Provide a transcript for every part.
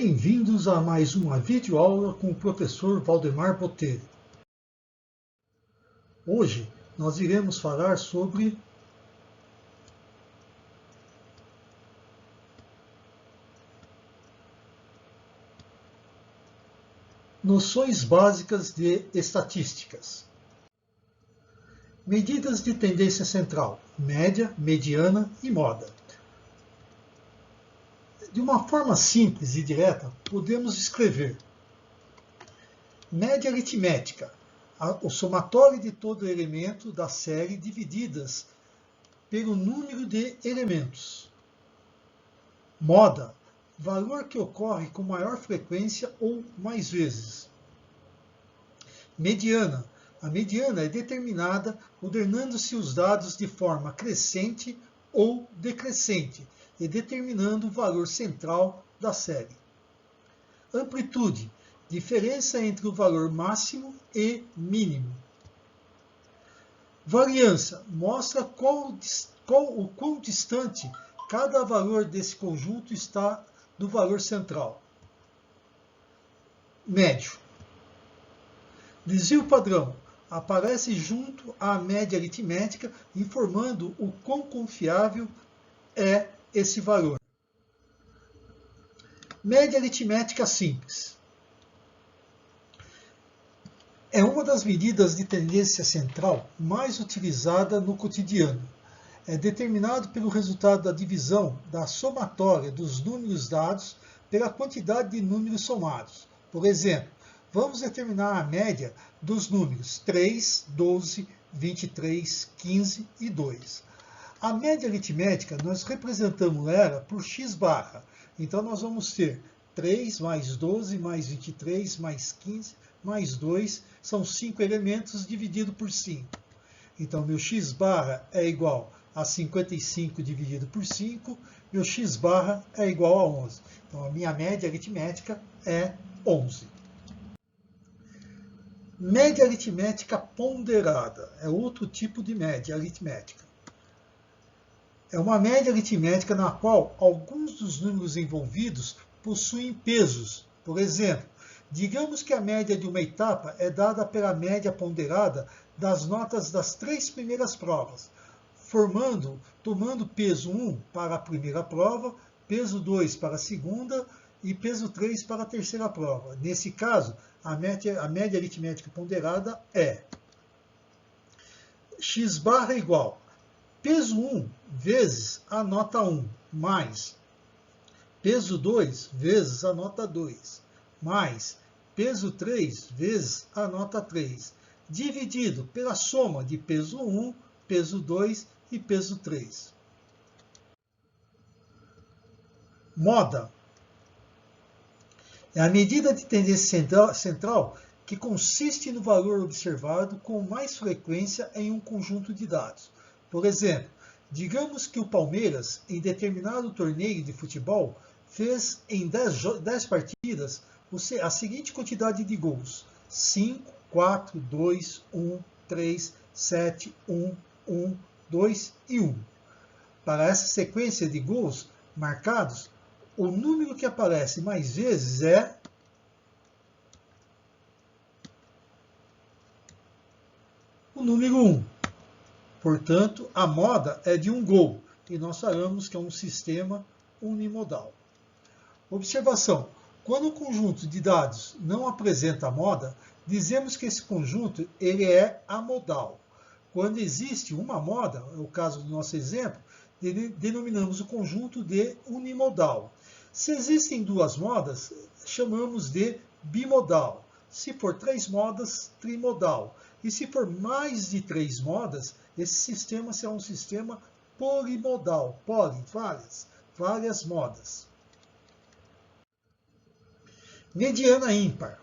Bem-vindos a mais uma videoaula com o professor Valdemar Botelho. Hoje nós iremos falar sobre noções básicas de estatísticas. Medidas de tendência central, média, mediana e moda. De uma forma simples e direta, podemos escrever média aritmética, o somatório de todo elemento da série divididas pelo número de elementos. Moda, valor que ocorre com maior frequência ou mais vezes. Mediana, a mediana é determinada ordenando-se os dados de forma crescente ou decrescente e determinando o valor central da série. Amplitude, diferença entre o valor máximo e mínimo. Variância, mostra o quão distante cada valor desse conjunto está do valor central. Médio. Desvio padrão, aparece junto à média aritmética, informando o quão confiável é esse valor. Média aritmética simples. É uma das medidas de tendência central mais utilizada no cotidiano. É determinado pelo resultado da divisão da somatória dos números dados pela quantidade de números somados. Por exemplo, vamos determinar a média dos números 3, 12, 23, 15 e 2. A média aritmética, nós representamos ela por x barra. Então, nós vamos ter 3 mais 12 mais 23 mais 15 mais 2, são 5 elementos dividido por 5. Então, meu x barra é igual a 55 dividido por 5, meu x barra é igual a 11. Então, a minha média aritmética é 11. Média aritmética ponderada é outro tipo de média aritmética. É uma média aritmética na qual alguns dos números envolvidos possuem pesos. Por exemplo, digamos que a média de uma etapa é dada pela média ponderada das notas das 3 primeiras provas, tomando peso 1 para a primeira prova, peso 2 para a segunda e peso 3 para a terceira prova. Nesse caso, a média aritmética ponderada é x barra igual peso 1 vezes a nota 1, mais peso 2 vezes a nota 2, mais peso 3 vezes a nota 3, dividido pela soma de peso 1, peso 2 e peso 3. Moda é a medida de tendência central que consiste no valor observado com mais frequência em um conjunto de dados. Por exemplo, digamos que o Palmeiras, em determinado torneio de futebol, fez em 10 partidas a seguinte quantidade de gols: 5, 4, 2, 1, 3, 7, 1, 1, 2 e 1. Para essa sequência de gols marcados, o número que aparece mais vezes é o número 1. Portanto, a moda é de um gol, e nós falamos que é um sistema unimodal. Observação: quando o conjunto de dados não apresenta moda, dizemos que esse conjunto ele é amodal. Quando existe uma moda, é o caso do nosso exemplo, denominamos o conjunto de unimodal. Se existem duas modas, chamamos de bimodal. Se for 3 modas, trimodal. E se for mais de 3 modas, esse sistema será um sistema polimodal. Várias modas. Mediana ímpar.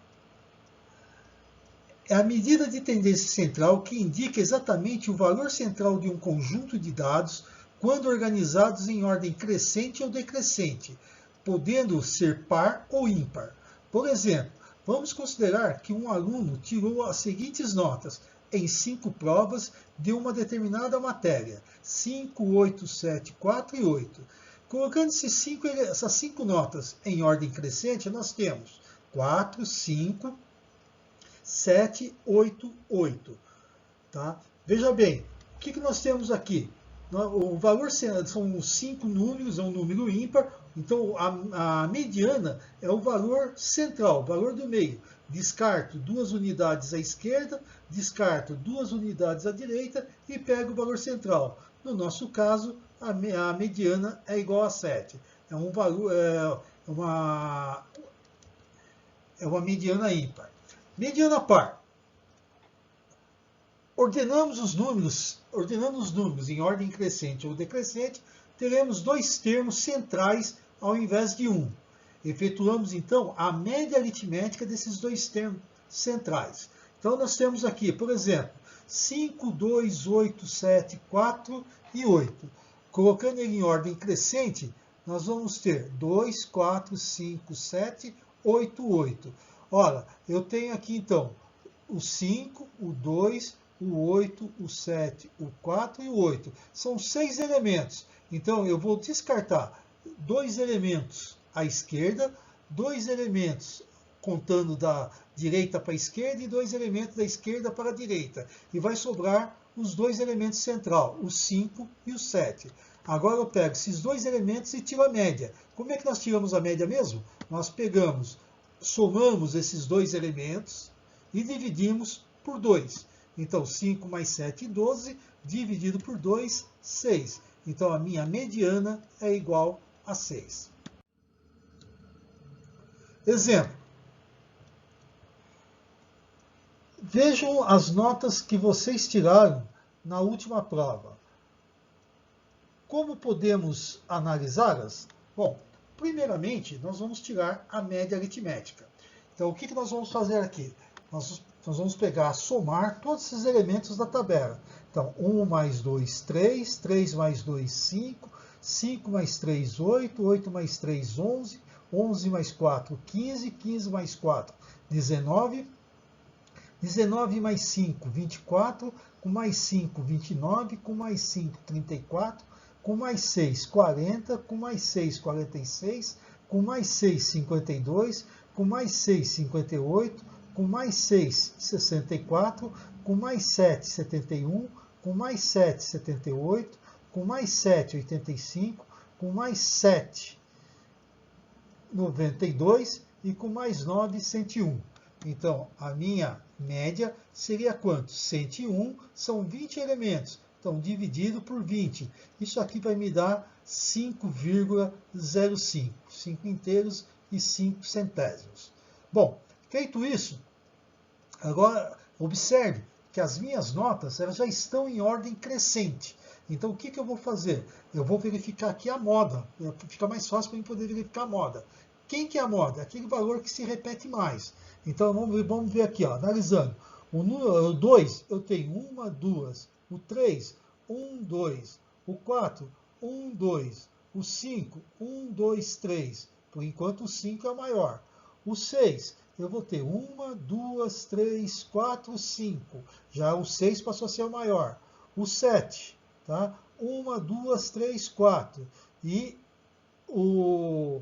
É a medida de tendência central que indica exatamente o valor central de um conjunto de dados quando organizados em ordem crescente ou decrescente, podendo ser par ou ímpar. Por exemplo, vamos considerar que um aluno tirou as seguintes notas em 5 provas de uma determinada matéria: 5, 8, 7, 4 e 8. Colocando essas 5 notas em ordem crescente, nós temos 4, 5, 7, 8, 8. Tá? Veja bem, o que nós temos aqui? O valor são 5 números, é um número ímpar, então a mediana é o valor central, o valor do meio. Descarto 2 unidades à esquerda, descarto 2 unidades à direita e pego o valor central. No nosso caso, a mediana é igual a 7. É um valor, é uma mediana ímpar. Mediana par. Ordenando os números em ordem crescente ou decrescente, teremos 2 termos centrais ao invés de um. Efetuamos, então, a média aritmética desses 2 termos centrais. Então, nós temos aqui, por exemplo, 5, 2, 8, 7, 4 e 8. Colocando ele em ordem crescente, nós vamos ter 2, 4, 5, 7, 8, 8. Ora, eu tenho aqui, então, o 5, o 2, o 8, o 7, o 4 e o 8. São 6 elementos. Então, eu vou descartar 2 elementos à esquerda, 2 elementos contando da direita para a esquerda e 2 elementos da esquerda para a direita. E vai sobrar os 2 elementos central, o 5 e o 7. Agora eu pego esses 2 elementos e tiro a média. Como é que nós tiramos a média mesmo? Nós somamos esses 2 elementos e dividimos por 2. Então, 5 mais 7, 12, dividido por 2, 6. Então, a minha mediana é igual a 6. Exemplo. Vejam as notas que vocês tiraram na última prova. Como podemos analisá-las? Bom, primeiramente, nós vamos tirar a média aritmética. Então, o que nós vamos fazer aqui? Nós vamos pegar, somar todos esses elementos da tabela. Então, 1 mais 2, 3, 3 mais 2, 5, 5 mais 3, 8, 8 mais 3, 11, 11 mais 4, 15, 15 mais 4, 19, 19 mais 5, 24, com mais 5, 29, com mais 5, 34, com mais 6, 40, com mais 6, 46, com mais 6, 52, com mais 6, 58, com mais 6, 64, com mais 7, 71, com mais 7, 78, com mais 7, 85, com mais 7, 92 e com mais 9, 101. Então, a minha média seria quanto? 101 são 20 elementos. Então, dividido por 20. Isso aqui vai me dar 5,05. 5 inteiros e 5 centésimos. Bom, feito isso, agora observe que as minhas notas elas já estão em ordem crescente. Então, o que eu vou fazer? Eu vou verificar aqui a moda. Fica mais fácil para eu poder verificar a moda. Quem que é a moda? Aquele valor que se repete mais. Então, vamos ver aqui, ó, analisando. O 2, eu tenho 1, 2. O 3, 1, 2. O 4, 1, 2. O 5, 1, 2, 3. Por enquanto, o 5 é o maior. O 6, eu vou ter 1, 2, 3, 4, 5. Já o 6 passou a ser o maior. O 7, tá? 1, 2, 3, 4. E o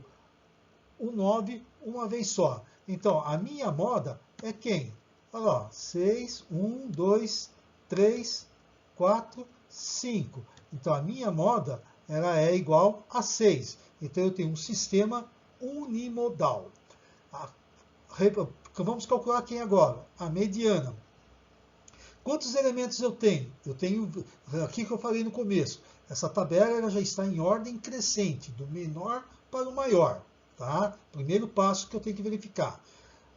9, uma vez só. Então, a minha moda é quem? Olha lá, 6, 1, 2, 3, 4, 5. Então, a minha moda ela é igual a 6. Então, eu tenho um sistema unimodal. Vamos calcular quem agora? A mediana. Quantos elementos eu tenho? Eu tenho, aqui que eu falei no começo, essa tabela ela já está em ordem crescente, do menor para o maior. Tá? Primeiro passo que eu tenho que verificar.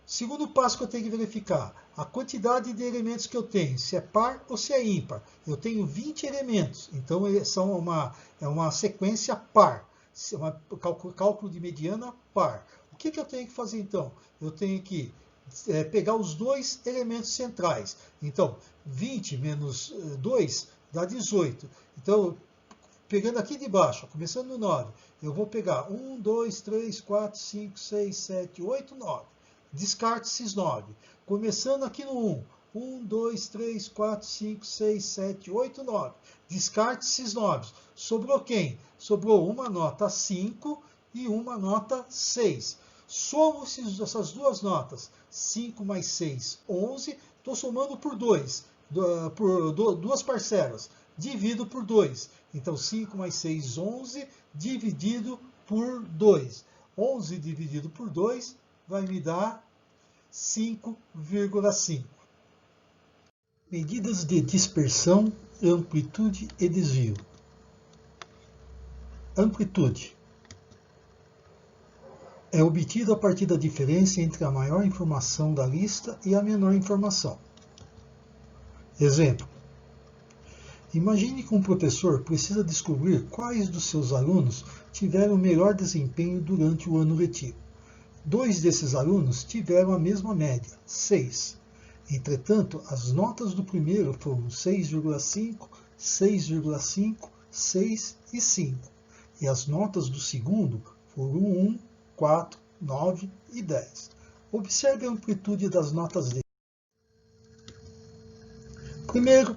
Segundo passo que eu tenho que verificar, a quantidade de elementos que eu tenho, se é par ou se é ímpar. Eu tenho 20 elementos, então é uma sequência par, cálculo de mediana par. O que eu tenho que fazer então? Eu tenho que pegar os 2 elementos centrais. Então, 20 menos 2 dá 18. Então, pegando aqui de baixo, começando no 9, eu vou pegar 1, 2, 3, 4, 5, 6, 7, 8, 9. Descarte esses 9. Começando aqui no 1, 1, 2, 3, 4, 5, 6, 7, 8, 9. Descarte esses 9. Sobrou quem? Sobrou uma nota 5 e uma nota 6. Somo essas duas notas. 5 mais 6, 11. Estou somando por 2, por duas parcelas. Divido por 2. Então, 5 mais 6, 11, dividido por 2. 11 dividido por 2 vai me dar 5,5. Medidas de dispersão, amplitude e desvio. Amplitude é obtida a partir da diferença entre a maior informação da lista e a menor informação. Exemplo. Imagine que um professor precisa descobrir quais dos seus alunos tiveram melhor desempenho durante o ano letivo. 2 desses alunos tiveram a mesma média, 6. Entretanto, as notas do primeiro foram 6,5, 6,5, 6 e 5. E as notas do segundo foram 1, 4, 9 e 10. Observe a amplitude das notas dele. Primeiro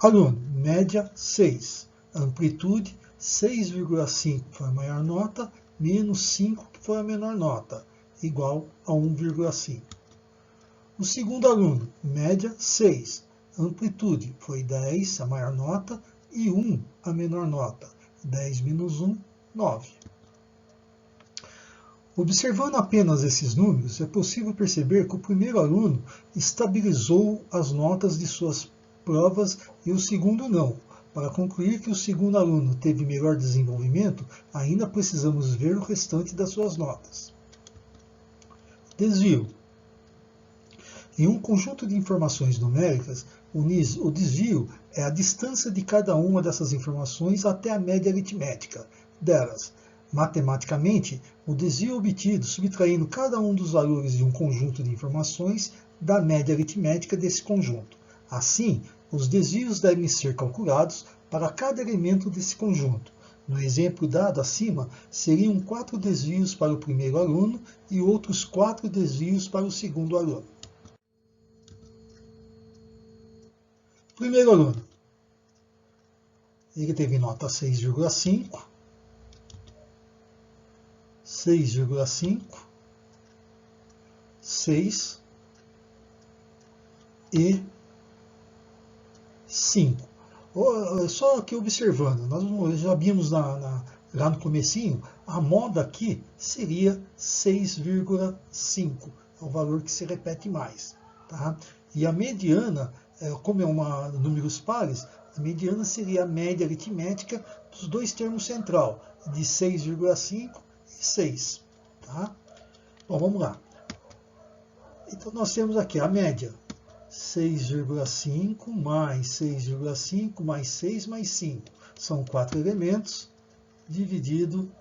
aluno, média 6. Amplitude 6,5 foi a maior nota, menos 5 que foi a menor nota, igual a 1,5. O segundo aluno, média 6. Amplitude foi 10, a maior nota, e 1, a menor nota. 10 menos 1, 9. Observando apenas esses números, é possível perceber que o primeiro aluno estabilizou as notas de suas provas e o segundo não. Para concluir que o segundo aluno teve melhor desenvolvimento, ainda precisamos ver o restante das suas notas. Desvio. Em um conjunto de informações numéricas, o desvio é a distância de cada uma dessas informações até a média aritmética delas. Matematicamente, o desvio é obtido subtraindo cada um dos valores de um conjunto de informações da média aritmética desse conjunto. Assim, os desvios devem ser calculados para cada elemento desse conjunto. No exemplo dado acima, seriam 4 desvios para o primeiro aluno e outros 4 desvios para o segundo aluno. Primeiro aluno, ele teve nota 6,5, 6,5, 6 e 5. Só aqui observando, nós já vimos lá no comecinho, a moda aqui seria 6,5, é o valor que se repete mais. Tá? E a mediana, como é números pares, a mediana seria a média aritmética dos dois termos central, de 6,5 e 6. Tá? Bom, vamos lá. Então nós temos aqui a média. 6,5 mais 6,5 mais 6 mais 5. São 4 elementos dividido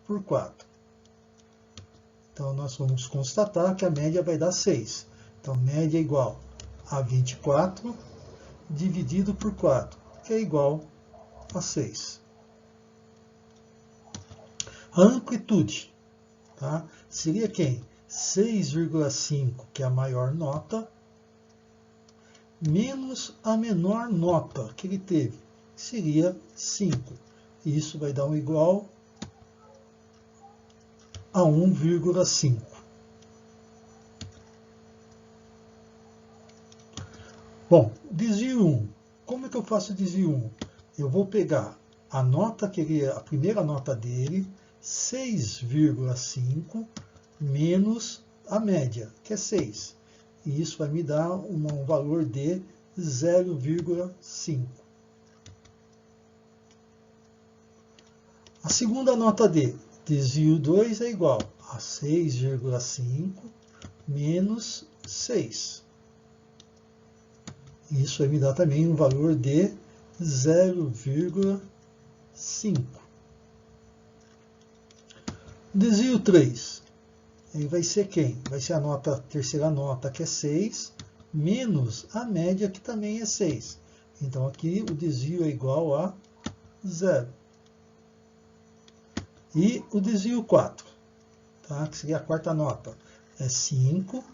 por 4. Então nós vamos constatar que a média vai dar 6. Então média é igual a 24 dividido por 4, que é igual a 6. A amplitude, tá? Seria quem? 6,5, que é a maior nota, menos a menor nota que ele teve, que seria 5. E isso vai dar um igual a 1,5. Bom, desvio 1. Como é que eu faço o desvio 1? Eu vou pegar a nota a primeira nota dele, 6,5, menos a média, que é 6. E isso vai me dar um valor de 0,5. A segunda nota dele, desvio 2, é igual a 6,5 menos 6. Isso vai me dar também um valor de 0,5. Desvio 3. Ele vai ser quem? Vai ser a terceira nota, que é 6, menos a média, que também é 6. Então aqui o desvio é igual a 0. E o desvio 4, tá? Que seria a quarta nota, é 5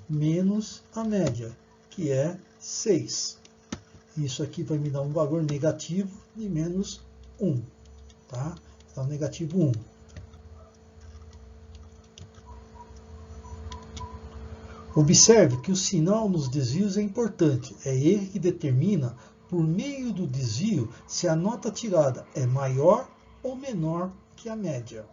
menos a média, que é 6. Isso aqui vai me dar um valor negativo de menos 1. Tá? Então, negativo 1. Observe que o sinal nos desvios é importante. É ele que determina, por meio do desvio, se a nota tirada é maior ou menor que a média.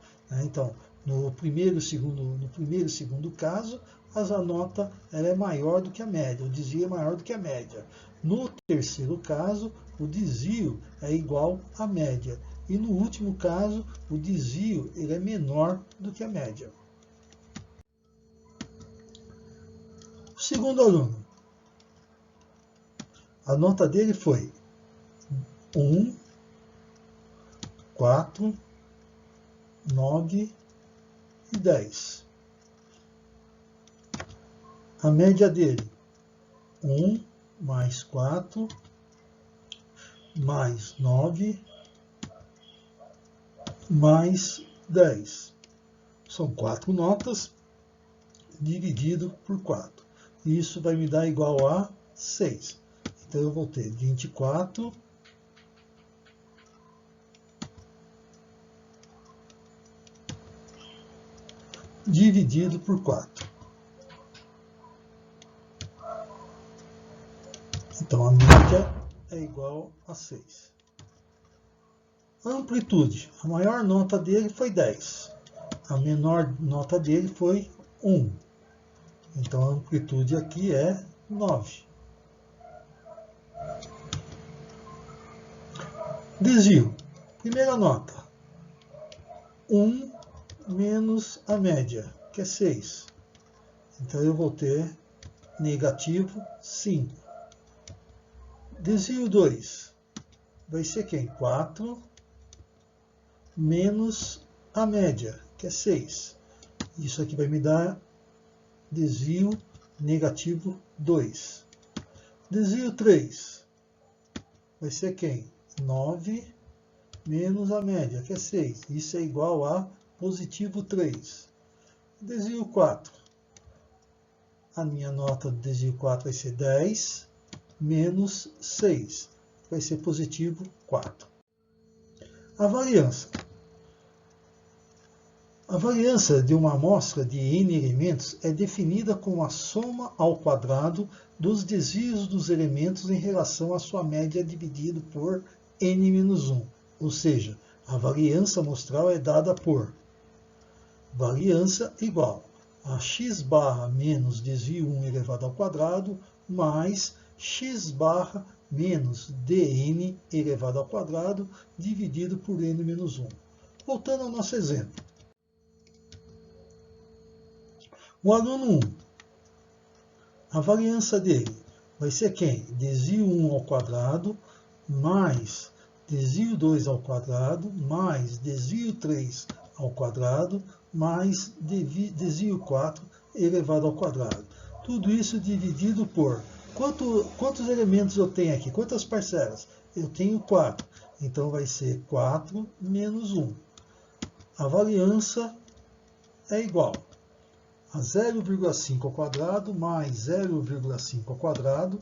Então, no primeiro e segundo caso, a nota ela é maior do que a média, o desvio é maior do que a média. No terceiro caso, o desvio é igual à média. E no último caso, o desvio ele é menor do que a média. O segundo aluno, a nota dele foi 1, 4, 9 e 10. A média dele, 1 mais 4 mais 9 mais 10. São 4 notas dividido por 4. E isso vai me dar igual a 6. Então eu vou ter 24 dividido por 4. Então a média é igual a 6. A amplitude. A maior nota dele foi 10. A menor nota dele foi 1. Então a amplitude aqui é 9. Desvio. Primeira nota. 1 menos a média, que é 6. Então eu vou ter negativo 5. Desvio 2. Vai ser quem? 4 menos a média, que é 6. Isso aqui vai me dar desvio negativo 2. Desvio 3 vai ser quem? 9 menos a média, que é 6. Isso é igual a positivo 3. Desvio 4. A minha nota do desvio 4 vai ser 10 menos 6. Vai ser positivo 4. A variância. A variância de uma amostra de n elementos é definida como a soma ao quadrado dos desvios dos elementos em relação à sua média dividido por n-1. Ou seja, a variância amostral é dada por variância igual a x barra menos desvio 1 elevado ao quadrado mais x barra menos dn elevado ao quadrado dividido por n-1. Voltando ao nosso exemplo. O aluno 1, a variância dele vai ser quem? Desvio 1 ao quadrado mais desvio 2 ao quadrado mais desvio 3 ao quadrado mais desvio 4 elevado ao quadrado. Tudo isso dividido por quantos elementos eu tenho aqui? Quantas parcelas? Eu tenho 4. Então vai ser 4 menos 1. A variância é igual a 0,5 ao quadrado mais 0,5 ao quadrado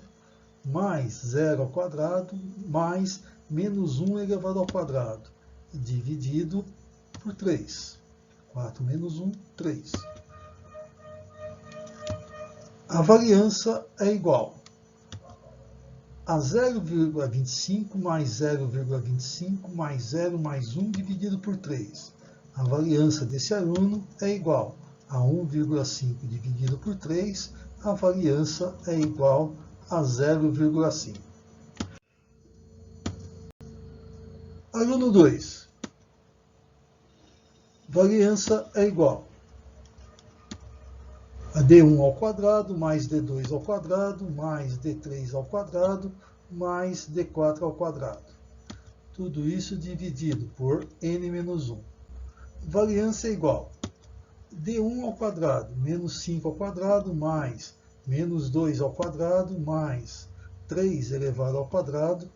mais 0 ao quadrado mais menos 1 elevado ao quadrado dividido por 3. 4 menos 1, 3. A variância é igual a 0,25 mais 0,25 mais 0 mais 1 dividido por 3. A variância desse aluno é igual a 1,5 dividido por 3, a variância é igual a 0,5. Aluno 2. Variância é igual a d1 ao quadrado mais d2 ao quadrado mais d3 ao quadrado mais d4 ao quadrado. Tudo isso dividido por n-1. Variância é igual d1 ao quadrado menos 5 ao quadrado mais menos 2 ao quadrado mais 3 elevado ao quadrado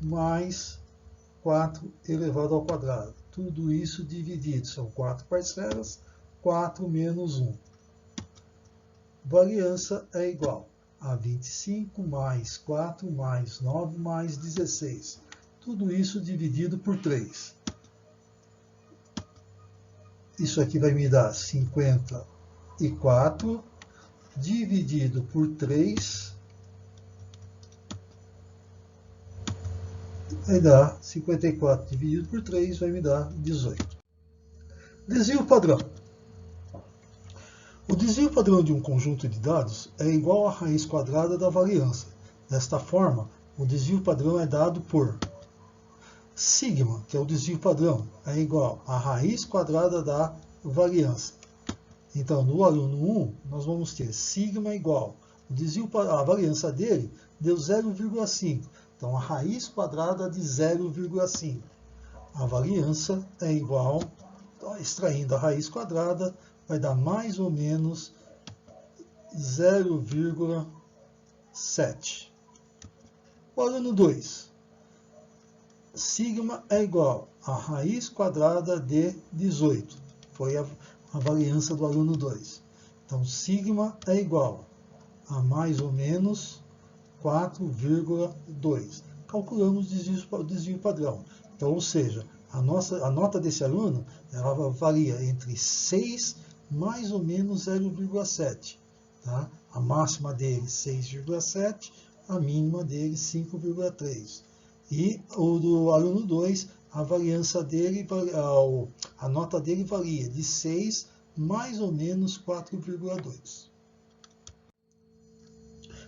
mais 4 elevado ao quadrado. Tudo isso dividido, são 4 parcelas, 4 menos 1. Variância é igual a 25 mais 4 mais 9 mais 16. Tudo isso dividido por 3. Isso aqui vai me dar 54 dividido por 3. Vai dar 54 dividido por 3, vai me dar 18. Desvio padrão. O desvio padrão de um conjunto de dados é igual à raiz quadrada da variância. Desta forma, o desvio padrão é dado por sigma, que é o desvio padrão, é igual à raiz quadrada da variância. Então, no aluno 1, nós vamos ter sigma igual, a variância dele deu 0,5. Então, a raiz quadrada de 0,5. A variância é igual, extraindo a raiz quadrada, vai dar mais ou menos 0,7. O aluno 2. Sigma é igual a raiz quadrada de 18. Foi a variância do aluno 2. Então, sigma é igual a mais ou menos 4,2. Calculamos o desvio padrão. Então, ou seja, a nota desse aluno ela varia entre 6 mais ou menos 0,7. Tá? A máxima dele 6,7, a mínima dele 5,3. E o do aluno 2, a variância dele, a nota dele varia de 6 mais ou menos 4,2.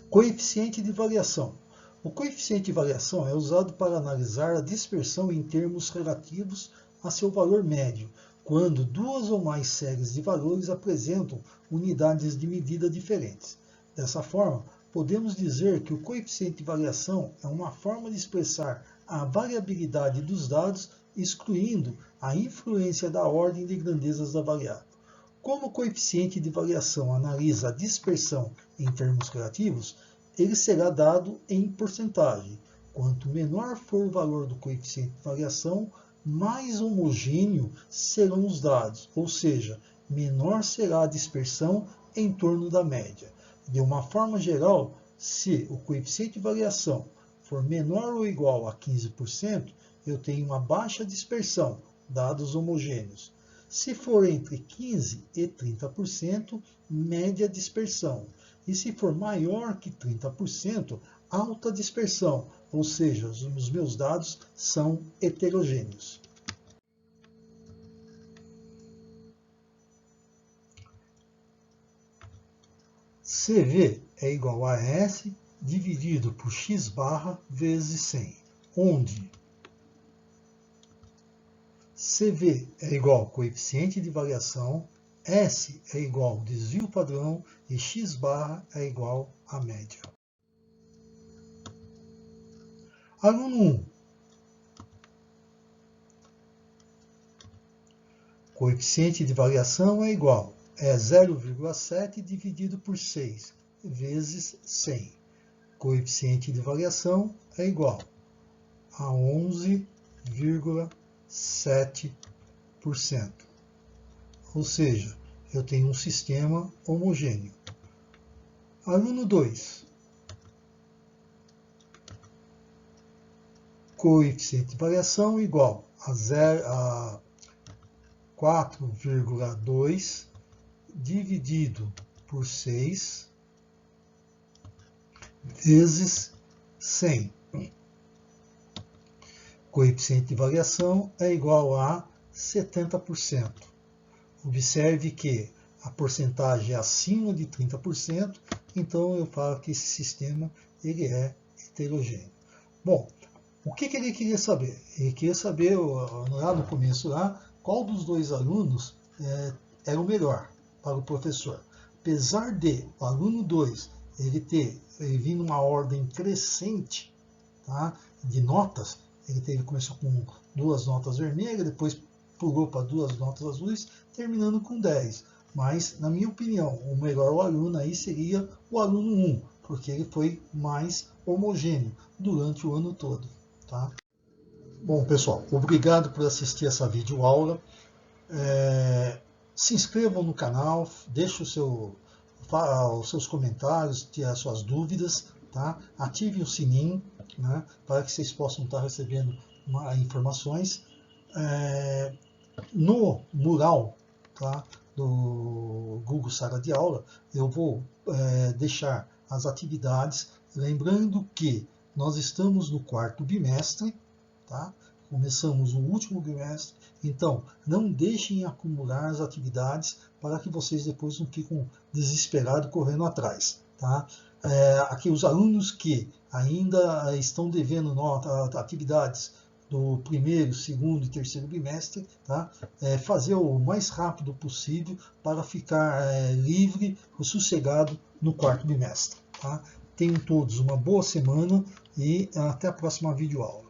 Coeficiente de variação. O coeficiente de variação é usado para analisar a dispersão em termos relativos a seu valor médio, quando duas ou mais séries de valores apresentam unidades de medida diferentes. Dessa forma, podemos dizer que o coeficiente de variação é uma forma de expressar a variabilidade dos dados, excluindo a influência da ordem de grandezas da variável. Como o coeficiente de variação analisa a dispersão em termos relativos, ele será dado em porcentagem. Quanto menor for o valor do coeficiente de variação, mais homogêneo serão os dados, ou seja, menor será a dispersão em torno da média. De uma forma geral, se o coeficiente de variação for menor ou igual a 15%, eu tenho uma baixa dispersão, dados homogêneos. Se for entre 15% e 30%, média dispersão. E se for maior que 30%, alta dispersão, ou seja, os meus dados são heterogêneos. CV é igual a S dividido por x barra vezes 100, onde CV é igual ao coeficiente de variação, S é igual ao desvio padrão e x barra é igual à média. Aluno 1. Coeficiente de variação é igual a 0,7 dividido por 6 vezes 100. Coeficiente de variação é igual a 11,7%. Ou seja, eu tenho um sistema homogêneo. Aluno 2. Coeficiente de variação igual a 4,2 dividido por 6 vezes 100. Coeficiente de variação é igual a 70%. Observe que a porcentagem é acima de 30%, então eu falo que esse sistema ele é heterogêneo. Bom, o que ele queria saber? Ele queria saber, lá no começo, qual dos dois alunos era o melhor para o professor. Apesar de o aluno 2 ele vir numa ordem crescente, tá, de notas, ele começou com 2 notas vermelhas, depois pulou para 2 notas azuis, terminando com 10. Mas, na minha opinião, o melhor aluno aí seria o aluno 1, porque ele foi mais homogêneo durante o ano todo. Tá? Bom, pessoal, obrigado por assistir essa videoaula. Se inscrevam no canal, deixe os seus comentários, as suas dúvidas, tá? Ative o sininho, né, para que vocês possam estar recebendo informações. No mural, tá, do Google Sala de Aula, eu vou deixar as atividades, lembrando que nós estamos no 4º bimestre, tá? Começamos o último bimestre, então não deixem acumular as atividades para que vocês depois não fiquem desesperados correndo atrás, tá? Aqui os alunos que ainda estão devendo atividades do 1º, 2º e 3º bimestre, tá? Fazer o mais rápido possível para ficar livre ou sossegado no 4º bimestre, tá? Tenham todos uma boa semana e até a próxima videoaula.